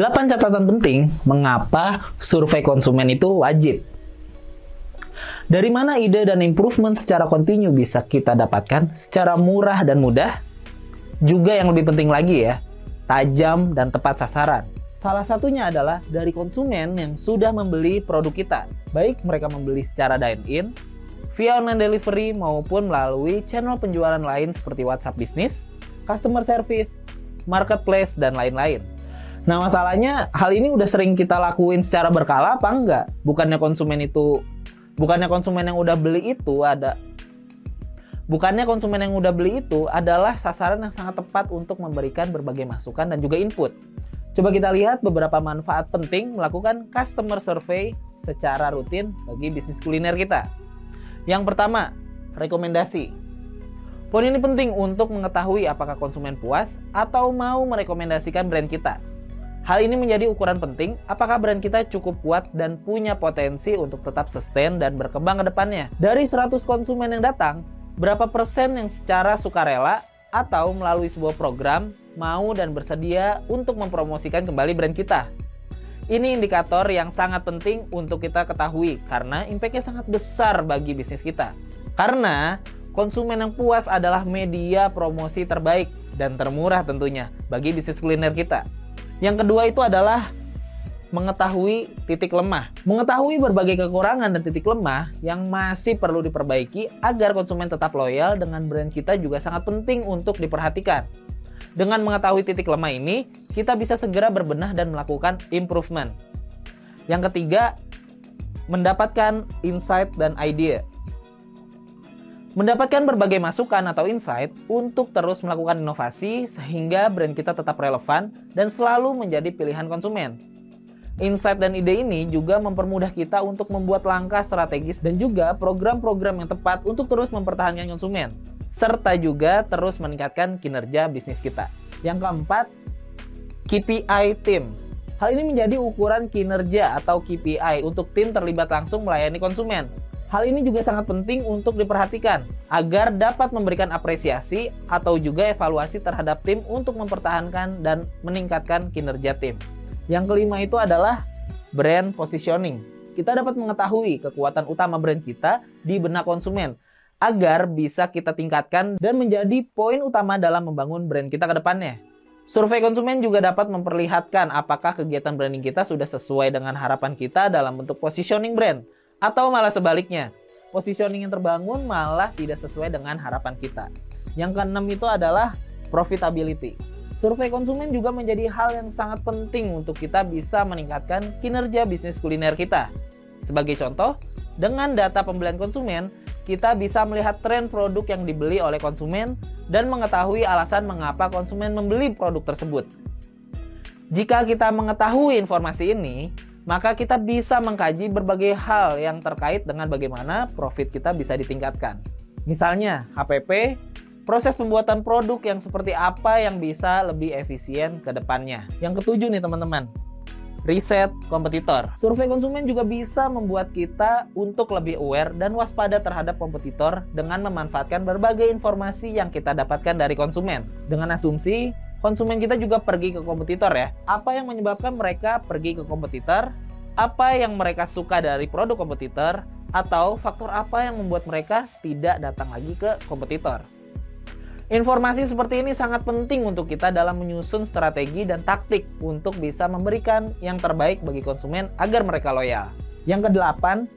8 catatan penting mengapa survei konsumen itu wajib. Dari mana ide dan improvement secara kontinu bisa kita dapatkan secara murah dan mudah? Juga yang lebih penting lagi ya, tajam dan tepat sasaran. Salah satunya adalah dari konsumen yang sudah membeli produk kita. Baik mereka membeli secara dine-in, via online delivery maupun melalui channel penjualan lain seperti WhatsApp Business, customer service, marketplace, dan lain-lain. Nah masalahnya hal ini udah sering kita lakuin secara berkala apa enggak? Bukannya konsumen yang udah beli itu adalah sasaran yang sangat tepat untuk memberikan berbagai masukan dan juga input. Coba kita lihat beberapa manfaat penting melakukan customer survey secara rutin bagi bisnis kuliner kita. Yang pertama, rekomendasi. Poin ini penting untuk mengetahui apakah konsumen puas atau mau merekomendasikan brand kita. Hal ini menjadi ukuran penting apakah brand kita cukup kuat dan punya potensi untuk tetap sustain dan berkembang ke depannya. Dari 100 konsumen yang datang, berapa persen yang secara sukarela atau melalui sebuah program mau dan bersedia untuk mempromosikan kembali brand kita? Ini indikator yang sangat penting untuk kita ketahui karena impact-nya sangat besar bagi bisnis kita. Karena konsumen yang puas adalah media promosi terbaik dan termurah tentunya bagi bisnis kuliner kita. Yang kedua itu adalah mengetahui titik lemah. Mengetahui berbagai kekurangan dan titik lemah yang masih perlu diperbaiki agar konsumen tetap loyal dengan brand kita juga sangat penting untuk diperhatikan. Dengan mengetahui titik lemah ini, kita bisa segera berbenah dan melakukan improvement. Yang ketiga, mendapatkan insight dan ide. Mendapatkan berbagai masukan atau insight untuk terus melakukan inovasi sehingga brand kita tetap relevan dan selalu menjadi pilihan konsumen. Insight dan ide ini juga mempermudah kita untuk membuat langkah strategis dan juga program-program yang tepat untuk terus mempertahankan konsumen, serta juga terus meningkatkan kinerja bisnis kita. Yang keempat, KPI tim. Hal ini menjadi ukuran kinerja atau KPI untuk tim terlibat langsung melayani konsumen. Hal ini juga sangat penting untuk diperhatikan agar dapat memberikan apresiasi atau juga evaluasi terhadap tim untuk mempertahankan dan meningkatkan kinerja tim. Yang kelima itu adalah brand positioning. Kita dapat mengetahui kekuatan utama brand kita di benak konsumen agar bisa kita tingkatkan dan menjadi poin utama dalam membangun brand kita ke depannya. Survei konsumen juga dapat memperlihatkan apakah kegiatan branding kita sudah sesuai dengan harapan kita dalam bentuk positioning brand atau malah sebaliknya. Positioning yang terbangun malah tidak sesuai dengan harapan kita. Yang keenam itu adalah profitability. Survei konsumen juga menjadi hal yang sangat penting untuk kita bisa meningkatkan kinerja bisnis kuliner kita. Sebagai contoh, dengan data pembelian konsumen, kita bisa melihat tren produk yang dibeli oleh konsumen dan mengetahui alasan mengapa konsumen membeli produk tersebut. Jika kita mengetahui informasi ini, maka kita bisa mengkaji berbagai hal yang terkait dengan bagaimana profit kita bisa ditingkatkan. Misalnya, HPP, proses pembuatan produk yang seperti apa yang bisa lebih efisien ke depannya. Yang ketujuh nih teman-teman, riset kompetitor. Survei konsumen juga bisa membuat kita untuk lebih aware dan waspada terhadap kompetitor dengan memanfaatkan berbagai informasi yang kita dapatkan dari konsumen. Dengan asumsi, konsumen kita juga pergi ke kompetitor ya. Apa yang menyebabkan mereka pergi ke kompetitor? Apa yang mereka suka dari produk kompetitor? Atau faktor apa yang membuat mereka tidak datang lagi ke kompetitor? Informasi seperti ini sangat penting untuk kita dalam menyusun strategi dan taktik untuk bisa memberikan yang terbaik bagi konsumen agar mereka loyal. Yang kedelapan,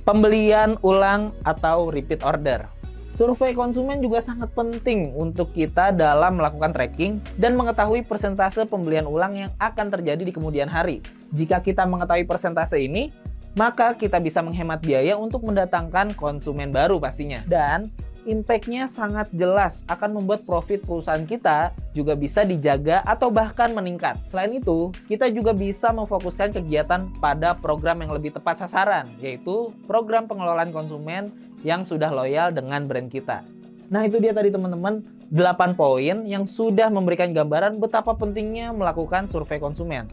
pembelian ulang atau repeat order. Survei konsumen juga sangat penting untuk kita dalam melakukan tracking dan mengetahui persentase pembelian ulang yang akan terjadi di kemudian hari. Jika kita mengetahui persentase ini, maka kita bisa menghemat biaya untuk mendatangkan konsumen baru pastinya. Dan impact-nya sangat jelas akan membuat profit perusahaan kita juga bisa dijaga atau bahkan meningkat. Selain itu, kita juga bisa memfokuskan kegiatan pada program yang lebih tepat sasaran, yaitu program pengelolaan konsumen yang sudah loyal dengan brand kita. Nah itu dia tadi teman-teman, 8 poin yang sudah memberikan gambaran betapa pentingnya melakukan survei konsumen.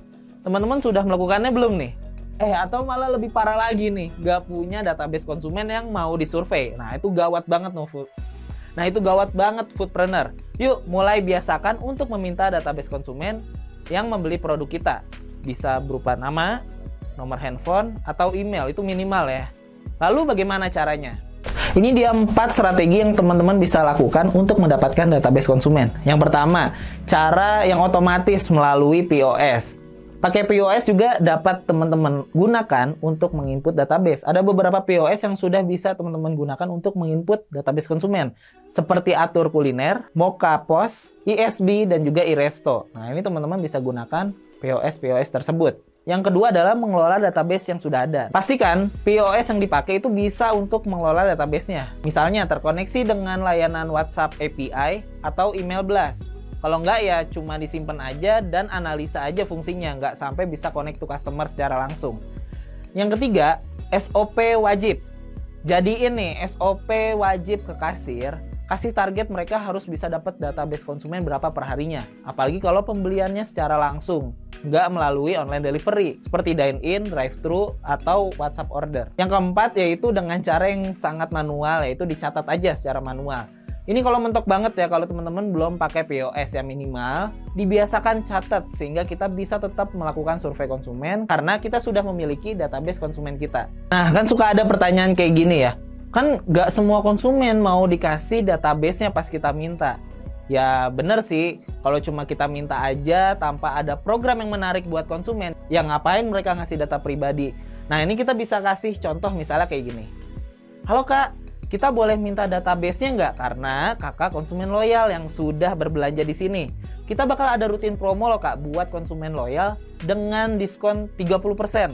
Teman-teman sudah melakukannya belum nih? Atau malah lebih parah lagi nih, gak punya database konsumen yang mau disurvei. Nah itu gawat banget foodpreneur. Yuk mulai biasakan untuk meminta database konsumen yang membeli produk kita. Bisa berupa nama, nomor handphone, atau email, itu minimal ya. Lalu bagaimana caranya? Ini dia 4 strategi yang teman-teman bisa lakukan untuk mendapatkan database konsumen. Yang pertama, cara yang otomatis melalui POS. Pakai POS juga dapat teman-teman gunakan untuk menginput database. Ada beberapa POS yang sudah bisa teman-teman gunakan untuk menginput database konsumen. Seperti Atur Kuliner, Moka Pos, ISB, dan juga iResto. Nah, ini teman-teman bisa gunakan POS tersebut. Yang kedua adalah mengelola database yang sudah ada. Pastikan POS yang dipakai itu bisa untuk mengelola database-nya. Misalnya terkoneksi dengan layanan WhatsApp API atau email blast. Kalau nggak ya cuma disimpan aja dan analisa aja fungsinya, nggak sampai bisa connect to customer secara langsung. Yang ketiga, SOP wajib. Jadi ini SOP wajib ke kasir. Kasih target mereka harus bisa dapat database konsumen berapa per harinya. Apalagi kalau pembeliannya secara langsung, nggak melalui online delivery, seperti dine-in, drive-thru, atau WhatsApp order. Yang keempat yaitu dengan cara yang sangat manual, yaitu dicatat aja secara manual. Ini kalau mentok banget ya, kalau teman-teman belum pakai POS yang minimal, dibiasakan catat sehingga kita bisa tetap melakukan survei konsumen karena kita sudah memiliki database konsumen kita. Nah, kan suka ada pertanyaan kayak gini ya, kan nggak semua konsumen mau dikasih database-nya pas kita minta. Ya bener sih, kalau cuma kita minta aja tanpa ada program yang menarik buat konsumen, ya ngapain mereka ngasih data pribadi. Nah, ini kita bisa kasih contoh misalnya kayak gini. Halo Kak, kita boleh minta database-nya nggak? Karena kakak konsumen loyal yang sudah berbelanja di sini. Kita bakal ada rutin promo loh Kak buat konsumen loyal dengan diskon 30%.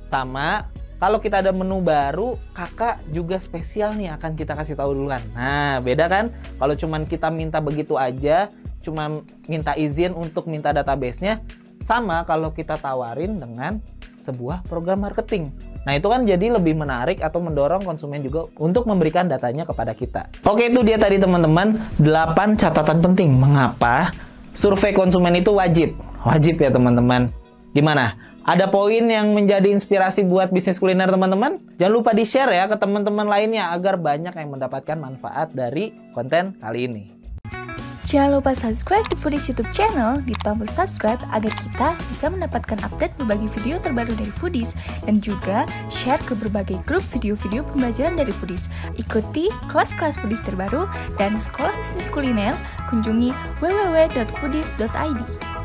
Sama, kalau kita ada menu baru, kakak juga spesial nih akan kita kasih tahu duluan. Nah, beda kan? Kalau cuman kita minta begitu aja, cuma minta izin untuk minta database-nya, sama kalau kita tawarin dengan sebuah program marketing. Nah, itu kan jadi lebih menarik atau mendorong konsumen juga untuk memberikan datanya kepada kita. Oke, itu dia tadi teman-teman 8 catatan penting mengapa survei konsumen itu wajib. Wajib ya teman-teman. Gimana? Ada poin yang menjadi inspirasi buat bisnis kuliner teman-teman? Jangan lupa di-share ya ke teman-teman lainnya agar banyak yang mendapatkan manfaat dari konten kali ini. Jangan lupa subscribe di Foodies YouTube channel di tombol subscribe agar kita bisa mendapatkan update berbagai video terbaru dari Foodies dan juga share ke berbagai grup video-video pembelajaran dari Foodies. Ikuti kelas-kelas Foodies terbaru dan sekolah bisnis kuliner, kunjungi www.foodies.id.